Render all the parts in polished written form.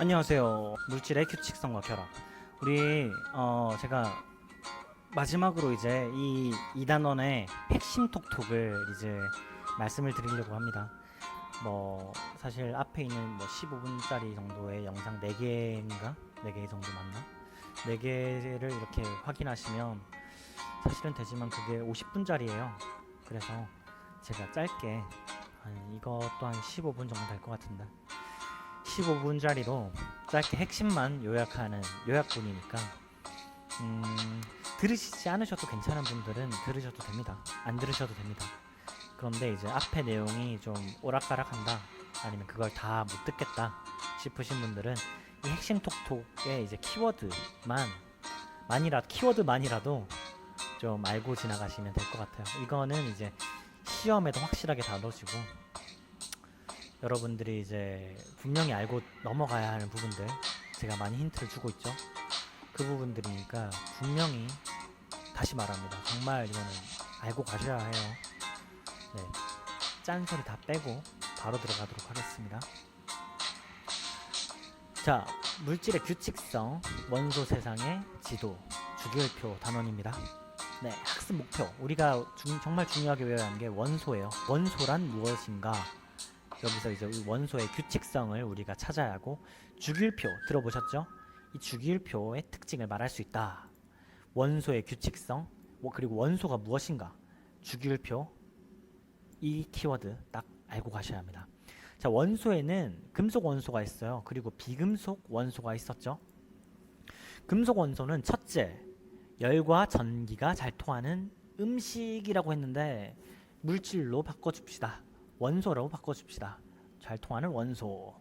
안녕하세요. 물질의 규칙성과 결합. 우리 제가 마지막으로 이제 이 2단원의 핵심 톡톡을 이제 말씀을 드리려고 합니다. 뭐 사실 앞에 있는 뭐 15분짜리 정도의 영상 4개인가? 4개 정도 맞나? 4개를 이렇게 확인하시면 사실은 되지만 그게 50분짜리예요. 그래서 제가 짧게 이것도 한 15분 정도 될 것 같은데 15분짜리로 짧게 핵심만 요약하는 요약본이니까 들으시지 않으셔도 괜찮은 분들은 들으셔도 됩니다. 안 들으셔도 됩니다. 그런데 이제 앞에 내용이 좀 오락가락한다 아니면 그걸 다 못 듣겠다 싶으신 분들은 이 핵심 톡톡의 이제 키워드만이라도 좀 알고 지나가시면 될 것 같아요. 이거는 이제 시험에도 확실하게 다뤄지고 여러분들이 이제 분명히 알고 넘어가야 하는 부분들 제가 많이 힌트를 주고 있죠. 그 부분들이니까 분명히 다시 말합니다. 정말 이거는 알고 가셔야 해요. 네, 짠소리 다 빼고 바로 들어가도록 하겠습니다. 자, 물질의 규칙성, 원소 세상의 지도, 주기율표 단원입니다. 네, 학습 목표. 우리가 정말 중요하게 외워야 하는 게 원소예요. 원소란 무엇인가? 여기서 이제 원소의 규칙성을 우리가 찾아야 하고 주기율표 들어보셨죠? 이 주기율표의 특징을 말할 수 있다. 원소의 규칙성 그리고 원소가 무엇인가 주기율표 이 키워드 딱 알고 가셔야 합니다. 자, 원소에는 금속 원소가 있어요. 그리고 비금속 원소가 있었죠. 금속 원소는 첫째 열과 전기가 잘 통하는 음식이라고 했는데 물질로 바꿔줍시다. 원소라고 바꿔줍시다. 잘 통하는 원소.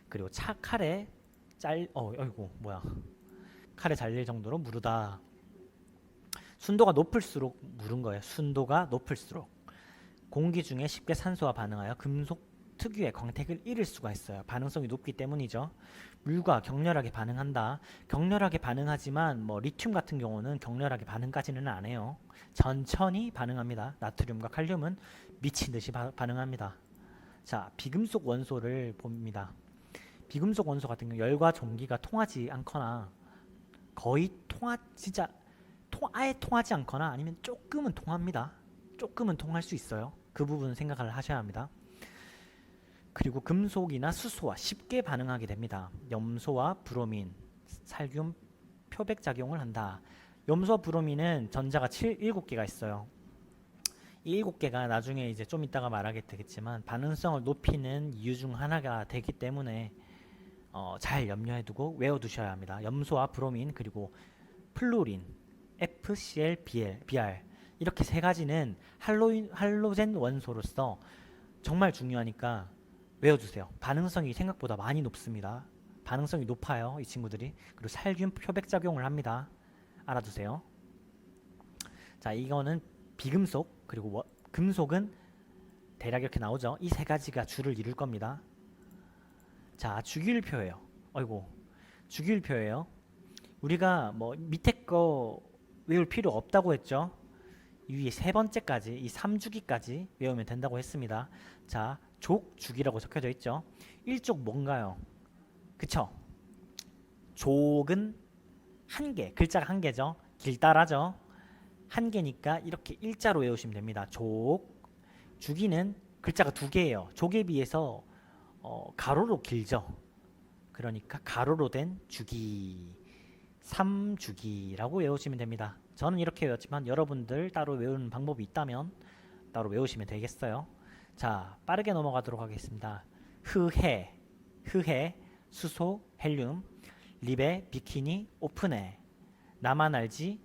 그리고 칼에 칼에 잘릴 정도로 무르다. 순도가 높을수록 무른 거예요. 순도가 높을수록 공기 중에 쉽게 산소와 반응하여 금속 특유의 광택을 잃을 수가 있어요. 반응성이 높기 때문이죠. 물과 격렬하게 반응한다. 격렬하게 반응하지만 뭐 리튬 같은 경우는 격렬하게 반응까지는 안 해요. 천천히 반응합니다. 나트륨과 칼륨은 미친 듯이 반응합니다. 자, 비금속 원소를 봅니다. 비금속 원소 같은 경우 열과 전기가 통하지 않거나 거의 아예 통하지 않거나 아니면 조금은 통합니다. 조금은 통할 수 있어요. 그 부분 생각을 하셔야 합니다. 그리고 금속이나 수소와 쉽게 반응하게 됩니다. 염소와 브로민, 살균 표백 작용을 한다. 염소와 브로민은 전자가 7개가 있어요. 이 7개가 나중에 이제 좀 이따가 말하게 되겠지만 반응성을 높이는 이유 중 하나가 되기 때문에 잘 염려해 두고 외워 두셔야 합니다. 염소와 브로민 그리고 플루린, FCl, Br 이렇게 3가지는 할로젠 원소로서 정말 중요하니까 외워두세요. 반응성이 생각보다 많이 높습니다. 반응성이 높아요, 이 친구들이. 그리고 살균 표백 작용을 합니다. 알아두세요. 자, 이거는 비금속 그리고 금속은 대략 이렇게 나오죠. 이 3가지가 주를 이룰 겁니다. 자, 주기율표예요. 주기율표예요. 우리가 뭐 밑에 거 외울 필요 없다고 했죠. 이 위에 3번째까지 이 3주기까지 외우면 된다고 했습니다. 자, 족주기라고 적혀져 있죠. 1족 뭔가요? 그쵸? 족은 1개, 글자가 1개죠. 길다라죠. 1개니까 이렇게 일자로 외우시면 됩니다. 족. 주기는 글자가 2개예요. 족에 비해서 가로로 길죠. 그러니까 가로로 된 주기. 3주기라고 외우시면 됩니다. 저는 이렇게 외웠지만 여러분들 따로 외우는 방법이 있다면 따로 외우시면 되겠어요. 자, 빠르게 넘어가도록 하겠습니다. 흐해, 수소, 헬륨, 립에, 비키니, 오픈해, 나만 알지,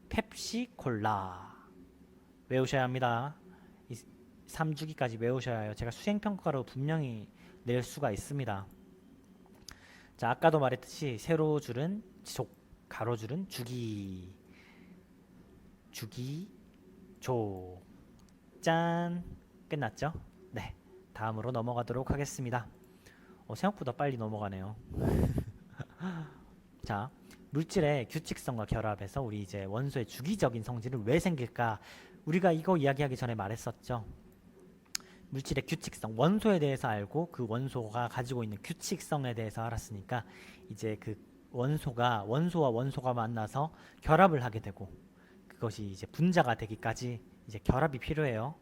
펩시콜라 외우셔야 합니다. 이 3주기까지 외우셔야 해요. 제가 수행평가로 분명히 낼 수가 있습니다. 자, 아까도 말했듯이 세로줄은 족, 가로줄은 주기, 조. 짠! 끝났죠? 네, 다음으로 넘어가도록 하겠습니다. 생각보다 빨리 넘어가네요. 자, 물질의 규칙성과 결합해서 우리 이제 원소의 주기적인 성질은 왜 생길까? 우리가 이거 이야기하기 전에 말했었죠. 물질의 규칙성, 원소에 대해서 알고 그 원소가 가지고 있는 규칙성에 대해서 알았으니까 이제 그 원소와 원소가 만나서 결합을 하게 되고 그것이 이제 분자가 되기까지 이제 결합이 필요해요.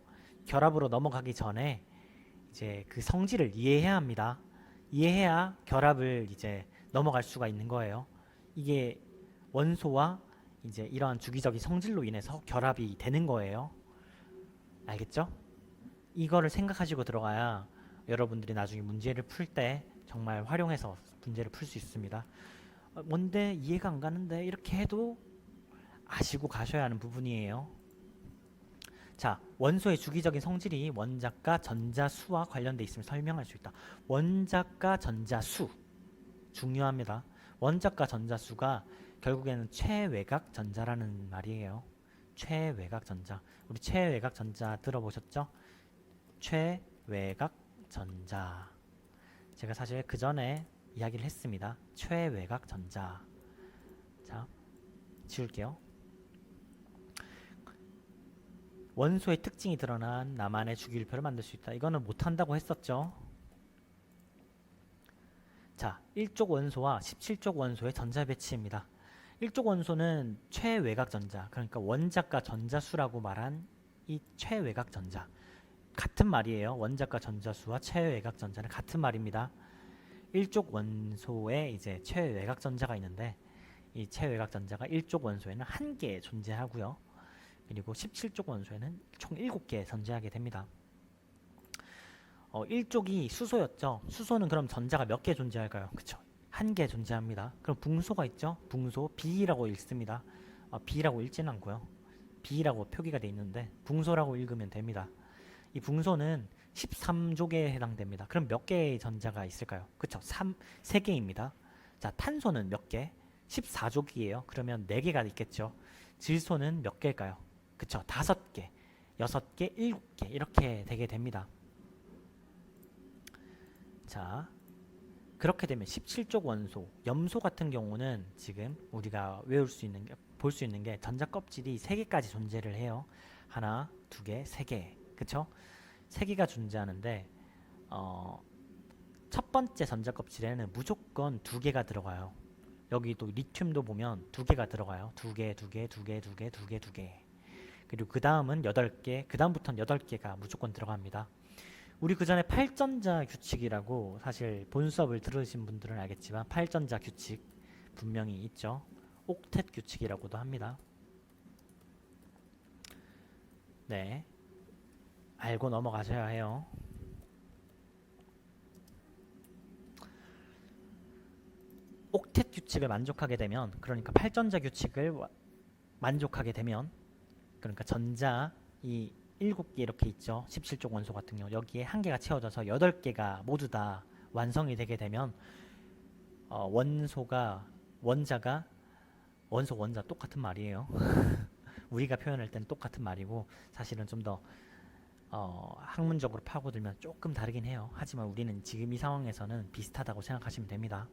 결합으로 넘어가기 전에 이제 그 성질을 이해해야 합니다. 이해해야 결합을 이제 넘어갈 수가 있는 거예요. 이게 원소와 이제 이러한 주기적인 성질로 인해서 결합이 되는 거예요. 알겠죠? 이거를 생각하시고 들어가야 여러분들이 나중에 문제를 풀 때 정말 활용해서 문제를 풀 수 있습니다. 뭔데 이해가 안 가는데 이렇게 해도 아시고 가셔야 하는 부분이에요. 자, 원소의 주기적인 성질이 원자과 전자수와 관련돼 있음을 설명할 수 있다. 원자과 전자수 중요합니다. 원자과 전자수가 결국에는 최외곽 전자라는 말이에요. 최외곽 전자. 우리 최외곽 전자 들어보셨죠? 최외곽 전자. 제가 사실 그 전에 이야기를 했습니다. 최외곽 전자. 자, 지울게요. 원소의 특징이 드러난 나만의 주기율표를 만들 수 있다. 이거는 못한다고 했었죠. 자, 1족 원소와 17족 원소의 전자 배치입니다. 1족 원소는 최외곽 전자, 그러니까 원자과 전자수라고 말한 이 최외곽 전자. 같은 말이에요. 원자과 전자수와 최외곽 전자는 같은 말입니다. 1족 원소에 이제 최외곽 전자가 있는데 이 최외곽 전자가 1족 원소에는 1개 존재하고요. 그리고 17족 원소에는 총 7개 존재하게 됩니다. 1족이 수소였죠. 수소는 그럼 전자가 몇 개 존재할까요? 그쵸. 1개 존재합니다. 그럼 붕소가 있죠. 붕소 B라고 읽습니다. B라고 읽지는 않고요. B라고 표기가 되어 있는데 붕소라고 읽으면 됩니다. 이 붕소는 13족에 해당됩니다. 그럼 몇 개의 전자가 있을까요? 그쵸. 3개입니다. 자, 탄소는 몇 개? 14족이에요. 그러면 4개가 있겠죠. 질소는 몇 개일까요? 그쵸. 5개, 6개, 7개 이렇게 되게 됩니다. 자, 그렇게 되면 17족 원소, 염소 같은 경우는 지금 우리가 볼 수 있는 게 전자 껍질이 3개까지 존재를 해요. 하나, 2개, 3개. 그쵸? 3개가 존재하는데 첫 번째 전자 껍질에는 무조건 2개가 들어가요. 여기 또 리튬도 보면 2개가 들어가요. 2개, 2개, 2개, 2개, 2개, 2개. 그리고 그 다음은 8개, 그 다음부터는 8개가 무조건 들어갑니다. 우리 그 전에 8전자 규칙이라고 사실 본 수업을 들으신 분들은 알겠지만 8전자 규칙 분명히 있죠. 옥텟 규칙이라고도 합니다. 네, 알고 넘어가셔야 해요. 옥텟 규칙을 만족하게 되면, 그러니까 8전자 규칙을 만족하게 되면, 그러니까 전자 이 7개 이렇게 있죠. 17족 원소 같은 경우 여기에 1개가 채워져서 8개가 모두 다 완성이 되게 되면 원자가 원자 똑같은 말이에요. 우리가 표현할 땐 똑같은 말이고 사실은 좀 더 학문적으로 파고들면 조금 다르긴 해요. 하지만 우리는 지금 이 상황에서는 비슷하다고 생각하시면 됩니다.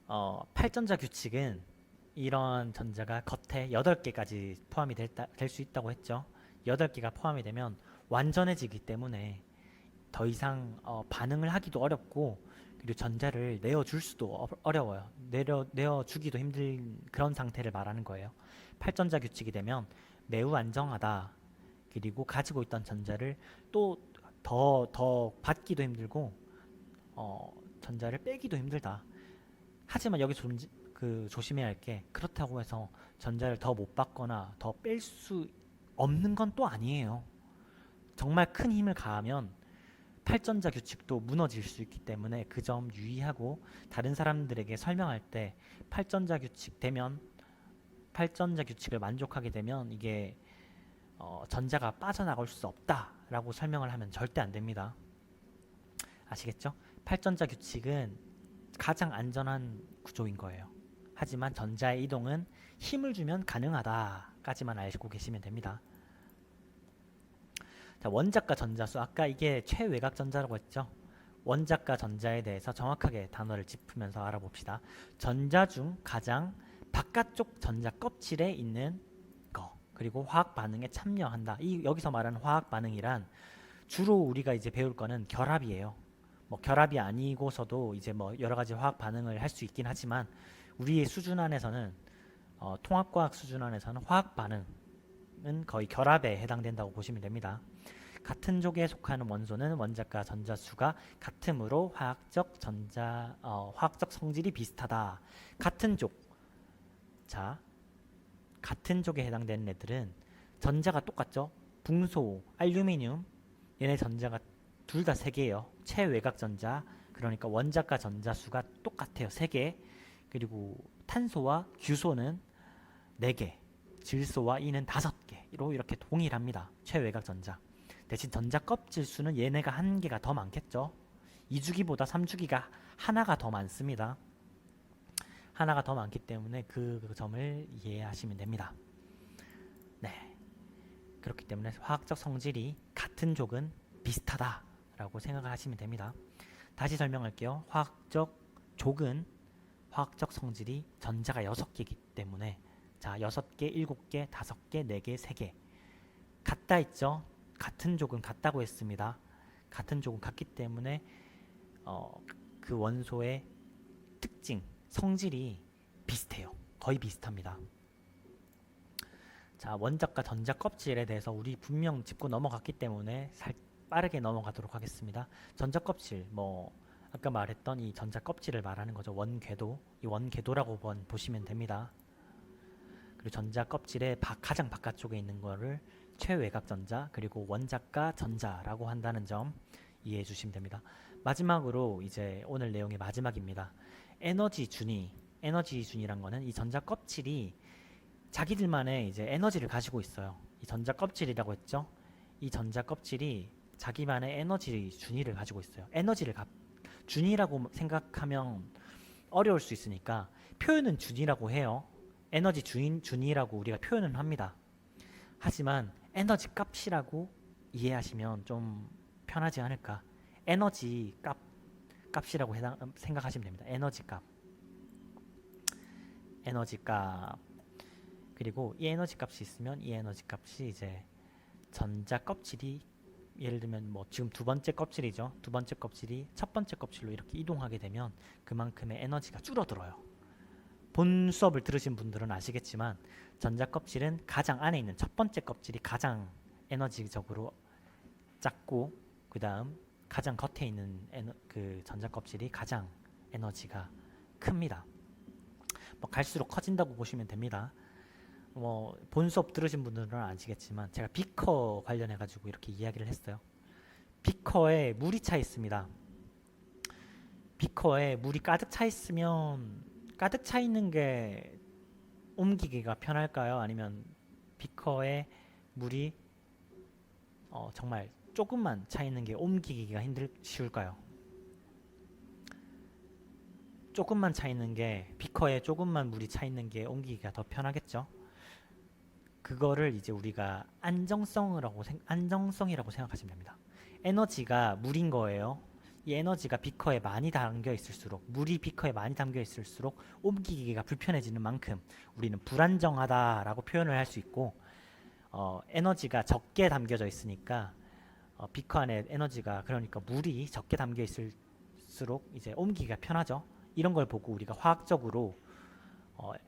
8전자 규칙은 이런 전자가 겉에 8개까지 포함이 될 수 있다고 했죠. 8개가 포함이 되면 완전해지기 때문에 더 이상 반응을 하기도 어렵고 그리고 전자를 내어줄 수도 어려워요. 내어주기도 힘든 그런 상태를 말하는 거예요. 8전자 규칙이 되면 매우 안정하다. 그리고 가지고 있던 전자를 또 더 받기도 힘들고 전자를 빼기도 힘들다. 하지만 여기 조심해야 할 게 그렇다고 해서 전자를 더 못 받거나 더 뺄 수 없는 건 또 아니에요. 정말 큰 힘을 가하면 8전자 규칙도 무너질 수 있기 때문에 그 점 유의하고 다른 사람들에게 설명할 때 8전자 규칙을 만족하게 되면 이게 전자가 빠져나갈 수 없다라고 설명을 하면 절대 안 됩니다. 아시겠죠? 8전자 규칙은 가장 안전한 구조인 거예요. 하지만 전자의 이동은 힘을 주면 가능하다까지만 알고 계시면 됩니다. 자, 원자과 전자수, 아까 이게 최외곽 전자라고 했죠. 원자과 전자에 대해서 정확하게 단어를 짚으면서 알아봅시다. 전자 중 가장 바깥쪽 전자 껍질에 있는 거, 그리고 화학 반응에 참여한다. 이 여기서 말하는 화학 반응이란 주로 우리가 이제 배울 거는 결합이에요. 뭐 결합이 아니고서도 이제 뭐 여러 가지 화학 반응을 할 수 있긴 하지만 우리의 수준 안에서는 통합과학 수준 안에서는 화학 반응은 거의 결합에 해당된다고 보시면 됩니다. 같은 족에 속하는 원소는 원자과 전자수가 같으므로 화학적 성질이 비슷하다. 같은 족. 자, 같은 족에 해당되는 애들은 전자가 똑같죠. 붕소, 알루미늄 얘네 전자가 둘 다 3개예요. 최외곽 전자. 그러니까 원자과 전자수가 똑같아요. 3개. 그리고 탄소와 규소는 4개. 질소와 이는 5개로 이렇게 동일합니다. 최외곽 전자. 대신 전자 껍질 수는 얘네가 1개가 더 많겠죠. 2주기보다 3주기가 하나가 더 많습니다. 하나가 더 많기 때문에 그 점을 이해하시면 됩니다. 네, 그렇기 때문에 화학적 성질이 같은 족은 비슷하다라고 생각을 하시면 됩니다. 다시 설명할게요. 화학적 족은 화학적 성질이 전자가 6개이기 때문에 자 6개, 7개, 5개, 4개, 3개 같다 했죠. 같은 족은 같다고 했습니다. 같은 족은 같기 때문에 그 원소의 특징, 성질이 비슷해요. 거의 비슷합니다. 자, 원자과 전자 껍질에 대해서 우리 분명 짚고 넘어갔기 때문에 빠르게 넘어가도록 하겠습니다. 전자 껍질, 뭐 아까 말했던 이 전자 껍질을 말하는 거죠. 원궤도, 이 원궤도라고 보시면 됩니다. 그리고 전자 껍질의 가장 바깥쪽에 있는 거를 최외곽 전자, 그리고 원자과 전자라고 한다는 점 이해해 주시면 됩니다. 마지막으로 이제 오늘 내용의 마지막입니다. 에너지 준이란 거는 이 전자 껍질이 자기들만의 이제 에너지를 가지고 있어요. 이 전자 껍질이라고 했죠. 이 전자 껍질이 자기만의 에너지 준위를 가지고 있어요. 준위라고 생각하면 어려울 수 있으니까 표현은 준위라고 해요. 에너지 준위라고 우리가 표현을 합니다. 하지만 에너지 값이라고 이해하시면 좀 편하지 않을까. 에너지 값이라고 생각하시면 됩니다. 에너지 값. 그리고 이 에너지 값이 있으면 이 에너지 값이 이제 전자 껍질이 예를 들면 뭐 지금 두 번째 껍질이죠. 두 번째 껍질이 첫 번째 껍질로 이렇게 이동하게 되면 그만큼의 에너지가 줄어들어요. 본 수업을 들으신 분들은 아시겠지만 전자 껍질은 가장 안에 있는 첫 번째 껍질이 가장 에너지적으로 작고 그 다음 가장 겉에 있는 그 전자 껍질이 가장 에너지가 큽니다. 뭐 갈수록 커진다고 보시면 됩니다. 뭐 본 수업 들으신 분들은 아시겠지만 제가 비커 관련해 가지고 이렇게 이야기를 했어요. 비커에 물이 차 있습니다. 비커에 물이 가득 차 있으면 가득 차 있는 게 옮기기가 편할까요? 아니면 비커에 물이 정말 조금만 차 있는 게 옮기기가 쉬울까요? 조금만 차 있는 게 비커에 조금만 물이 차 있는 게 옮기기가 더 편하겠죠? 그거를 이제 우리가 안정성이라고 생각하시면 됩니다. 에너지가 물인 거예요. 이 에너지가 비커에 많이 담겨 있을수록 물이 비커에 많이 담겨 있을수록 옮기기가 불편해지는 만큼 우리는 불안정하다라고 표현을 할 수 있고 에너지가 적게 담겨져 있으니까 비커 안에 에너지가 그러니까 물이 적게 담겨 있을수록 이제 옮기기가 편하죠. 이런 걸 보고 우리가 화학적으로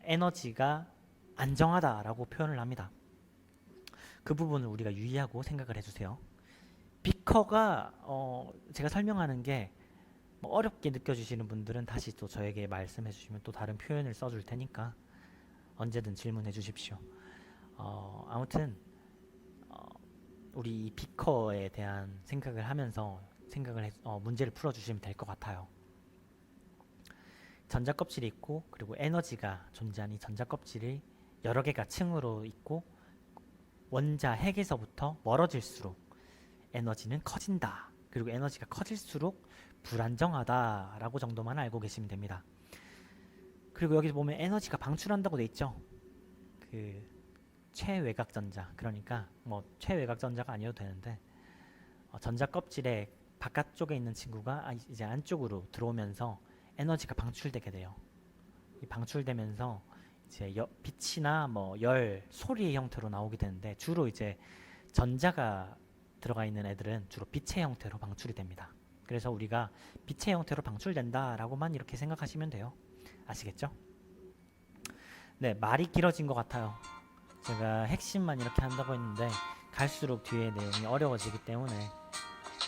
에너지가 안정하다라고 표현을 합니다. 그 부분을 우리가 유의하고 생각을 해주세요. 비커가 제가 설명하는 게 뭐 어렵게 느껴지시는 분들은 다시 또 저에게 말씀해 주시면 또 다른 표현을 써줄 테니까 언제든 질문해 주십시오. 아무튼 우리 이 비커에 대한 생각을 하면서 문제를 풀어주시면 될 것 같아요. 전자 껍질이 있고 그리고 에너지가 존재하는 이 전자 껍질이 여러 개가 층으로 있고 원자 핵에서부터 멀어질수록 에너지는 커진다. 그리고 에너지가 커질수록 불안정하다라고 정도만 알고 계시면 됩니다. 그리고 여기 보면 에너지가 방출한다고 돼 있죠. 그 최외곽 전자, 그러니까 뭐 최외곽 전자가 아니어도 되는데 전자 껍질의 바깥쪽에 있는 친구가 이제 안쪽으로 들어오면서 에너지가 방출되게 돼요. 이 방출되면서 이제 빛이나 뭐 열, 소리의 형태로 나오게 되는데 주로 이제 전자가 들어가 있는 애들은 주로 빛의 형태로 방출이 됩니다. 그래서 우리가 빛의 형태로 방출된다라고만 이렇게 생각하시면 돼요. 아시겠죠? 네, 말이 길어진 것 같아요. 제가 핵심만 이렇게 한다고 했는데 갈수록 뒤에 내용이 어려워지기 때문에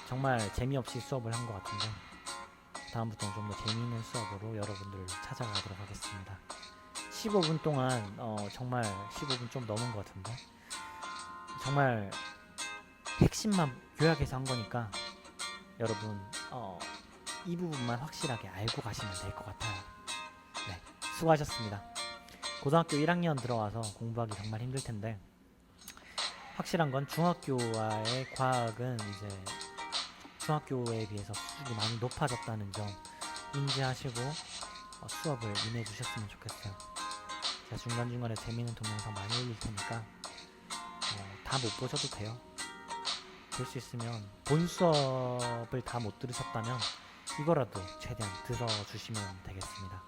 정말 재미없이 수업을 한 것 같은데 다음부터는 좀 더 재미있는 수업으로 여러분들을 찾아가도록 하겠습니다. 15분 동안 정말 15분 좀 넘은 것 같은데 정말 핵심만 요약해서 한 거니까 여러분 이 부분만 확실하게 알고 가시면 될 것 같아요. 네, 수고하셨습니다. 고등학교 1학년 들어와서 공부하기 정말 힘들 텐데 확실한 건 중학교와의 과학은 이제 중학교에 비해서 수준이 많이 높아졌다는 점 인지하시고 수업을 임해 주셨으면 좋겠어요. 제가 중간중간에 재미있는 동영상 많이 올릴 테니까 다 못 보셔도 돼요. 될 수 있으면 본 수업을 다 못 들으셨다면 이거라도 최대한 들어주시면 되겠습니다.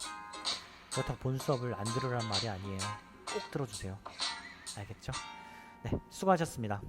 그렇다고 본 수업을 안 들으란 말이 아니에요. 꼭 들어주세요. 알겠죠? 네, 수고하셨습니다.